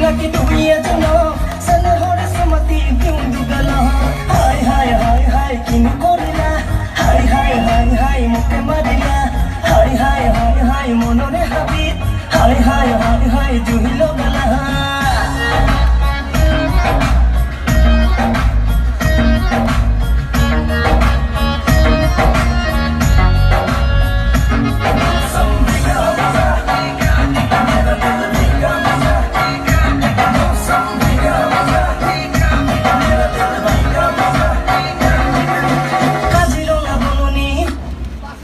lagi dunia jono sana hore samati diundu gala hai hai hai hai kini korila hai hai hai hai muke marila hai hai hai hai monore habit hai hai hai hai juhilo gala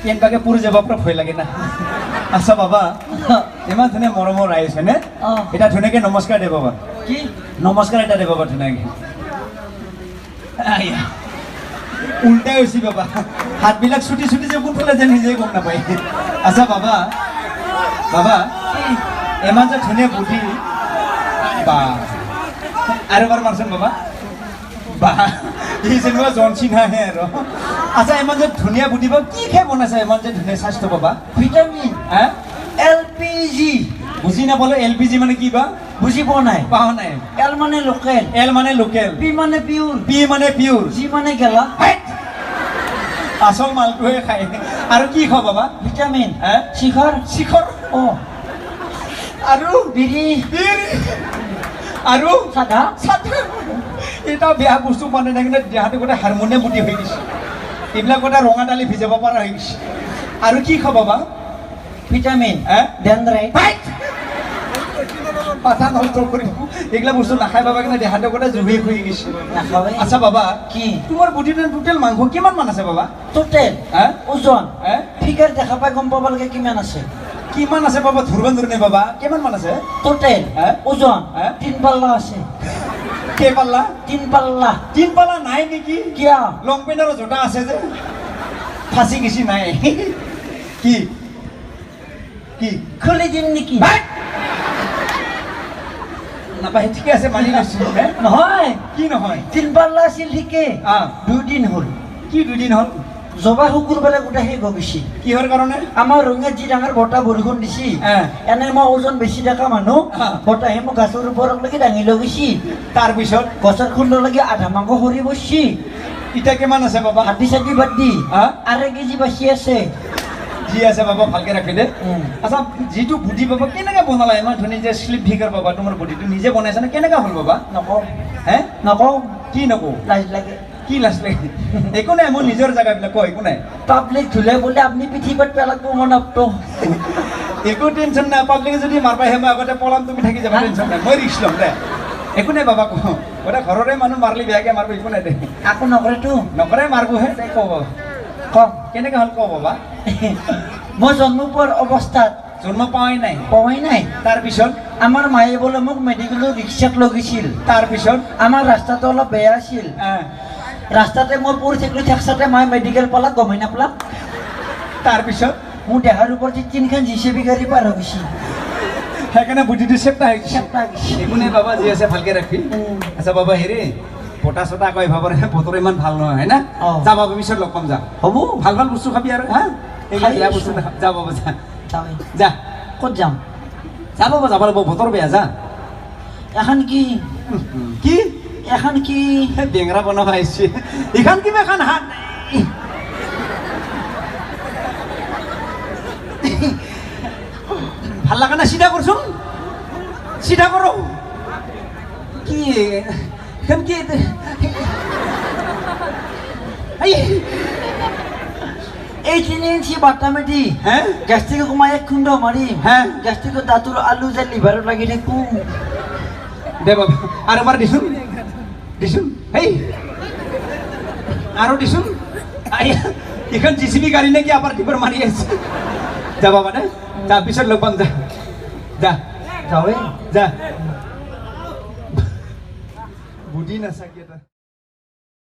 yang pakai pura jawab ভয় লাগে না আচ্ছা বাবা ইমান ধুনীয়া মৰমৰ আহিছে নে এটা ধুনীয়াকে নমস্কাৰ দে বাবা কি নমস্কাৰ এটা দে বাবা ধুনীয়াকে আয়া উল্টাই হৈছে বাবা হাতবিলাক ছুটি ছুটি যে কোনফালে যে নিজে গম নাপায় আচ্ছা বাবা বাবা ইমান যে ধুনীয়া বুদ্ধি বা আৰু এবাৰ মাৰচোন বাবা বা এই যেনিবা জনচিনা হে আৰু আচ্ছা ইমান যে ধুনীয়া বুদ্ধি বা কি খাই বনাইছে ইমান যে ধুনীয়া স্বাস্থ্য বাবা ভিটামিন হ্যাঁ এলপিজি বুঝি না বলো এলপিজি মানে কি বা বুঝি পোৱা নাই পাও নাই এল মানে লোকেল এল মানে লোকেল পি মানে পিউৰ পি মানে পিউৰ জি মানে গেলা আসল মালটোহে খায় আৰু কি খাও বাবা ভিটামিন হ্যাঁ শিখৰ শিখৰ ও আৰু বিৰি বিৰি আৰু সাদা সাদা এটা বেয়া বস্তু মানে না কিন্তু দেহাটো গোটেই হাৰমনিয়াম বুদ্ধি হৈ গৈছে এইবিলাক গোটেই ৰঙা দালি ভিজাব পৰা হৈ গৈছে আৰু কি খাব বাবা ভিটামিন হ্যাঁ ডেন্ড্ৰাইট মাথা নষ্ট কৰিব এইবিলাক বস্তু নাখায় বাবা কিন্তু দেহাটো গোটেই জুহি হৈ গৈছে নাখাবে আচ্ছা বাবা কি তোমাৰ বডিটো টোটেল মাংস কিমান মান আছে বাবা টোটেল হ্যাঁ ওজন হ্যাঁ ফিগাৰ দেখা পাই গম পাব লাগে কিমান আছে কিমান আছে বাবা ধৰবান ধৰণে বাবা কিমান মান আছে টোটেল হ্যাঁ ওজন হ্যাঁ 3 পাল্লা আছে কে পাল্লা 3 পাল্লা 3 পাল্লা নাই নেকি কিয়া লং পেণ্ট আৰু জোতা আছে যে ফাঁচি গেছি নাই কি কি খুলি দিম নেকি নাপায় ঠিকে আছে মানি লৈছো নহয় কি নহয় 3 পাল্লা আছিল ঠিকে 2 দিন হ'ল কি দুদিন হ'ল জবা শুকুৰবাৰে গোটেই শেষ হৈ গৈছে কিহৰ কাৰণে আমাৰ ৰঙিয়াত যি ডাঙৰ বতাহ বৰষুণ দিছি এনে মই ওজন বেছি থকা মানুহ বতাহে মোক গাছৰ ওপৰলৈকে দাঙি লৈ গৈছি তাৰপিছত গছৰ খুন্দলৈকে আধা মাংস সৰি বসছি এতিয়া কিমান আছে বাবা হাতী চাতি বাদ দি 2 কেজি বাচি আছে যি আছে বাবা ভালকে ৰাখি দে আচ্ছা যিটো বুদ্ধি বাবা কেনেকৈ বনালা ইমান ধুনীয়া যে শ্লিপ ফিগাৰ বাবা তোমাৰ বডিটো নিজে বনাইছা নে কেনেকৈ হ'ল বাবা নকওঁ হে নকওঁ কি নকওঁ লাজ লাগে কি লাজ লাগে একো নাই মোৰ নিজৰ জেগাবিলাক কয় একো নাই পাব্লিক ধুলে বোলে আপুনি পিঠিত পেলাব মনতো একো টেনশ্যন নাই পাব্লিকে যদি মাৰবাহে মই আগতে পলাম তুমি থাকি যাবা টেনশ্যন নাই মই ৰিক্স ল'ম দে একো নাই বাবা কওঁ গোটেই ঘৰৰে মানুহ মাৰলি বেয়াকৈ মাৰিব একো নাই দে আকৌ নকৰেতো নকৰে মাৰিবহে দে কওঁ কম কেনেকৈ হ'ল কওঁ বাবা মই জন্ম পোৱাৰ অৱস্থাত জন্ম পাৱাই নাই পোৱাই নাই তাৰপিছত আমাৰ মায়ে বোলে মোক মেডিকেলৰ ৰিক্সাত লৈ গৈছিল তাৰপিছত আমাৰ ৰাস্তাটো অলপ বেয়া আছিল ৰাস্তাতে মই পৰি থাকিলোঁ থাকচাতে মায়ে মেডিকেল পালাক গমেই নাপালাক তাৰপিছত মোৰ দেহাৰ ওপৰত তিনিখন জিচিবি গাড়ী পাৰ হৈ গৈছিল সেইকাৰণে বুদ্ধিটো চেপ্টা হৈ গৈছে চেপ্টা গৈছে একো নাই বাবা যি আছে ভালকৈ ৰাখি আচ্ছা বাবা হেৰি বতা চটা আকৌ এভাবৰ বতৰ ইমান ভাল নহয় হয় না যা বাবা পিছত লগ পাম যা হ'ব ভাল ভাল বস্তু খাবি আৰু হা এইবিলাক বেয়া বস্তু নাখাব যা বাবা যা যা ক'ত যাম যা বাবা যাব লাগিব বতৰ বেয়া যা এখন কি কি এখন কি বেঙেৰা বনাব আহিছে এইখন কিবা এখন হাত ভাল লগা না চিধা কৰচোন চিধা কৰ কি এখন কি এই 3 ইঞ্চি বাটামেটি হ্যাঁ গ্যাস্ট্ৰিকে কমাই 1 খুন্দ মাৰি হ্যাঁ গ্যাস্ট্ৰিকৰ দাঁতৰ আলু যে লিভাৰত লাগি থাকো দে বাবা আৰু এবাৰ দিছোন দিছোন হেই আৰু দিছোন এখন জিচিবি গাড়ী নেকি আবাৰ দিবৰ মাৰি আছে যা বাবা দে তাৰপিছত লগ পাম যা যা যাওঁৱে যা বুদ্ধি নাচাকি এটা